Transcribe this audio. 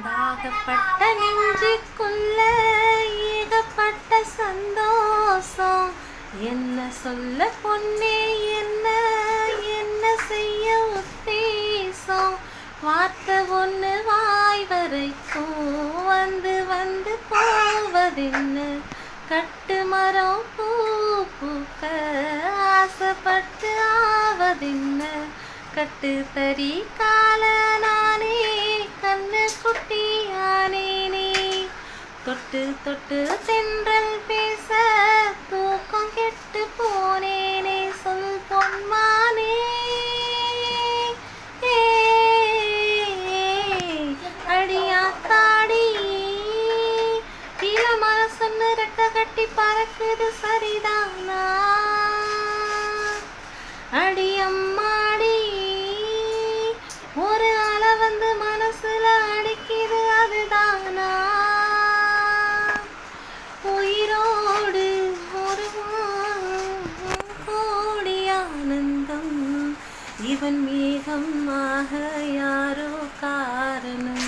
தாகப்பட்ட நெஞ்சுக்குள்ள ஏகப்பட்ட சந்தோஷம். என்ன சொல்ல பொன்னே, என்ன என்ன செய்ய உத்தேசம்? வார்த்தை ஒன்று வாய் வரைக்கும் வந்து வந்து போவதென்ன? கட்டு மரம் பூ பூக்க ஆசைப்பட்டு ஆவதென்ன? கட்டு தறி கால நானே கண்ணு குட்டியானேனே. தொட்டு தொட்டு தென்றல் பேச தூக்கம் கெட்டு போனேனே. சொல் பொன்மானே, அடியாத்தாடி இளமர சொன்னு ரெக்க கட்டி பறக்குது சரிதானா? அடியம்மாடி ஒரு அலை வந்து மனசுல அடிக்குது அதுதானா? உயிரோடு ஒரு கோடி ஆனந்தம், இவன் மேகம் ஆக யாரோ காரணம்.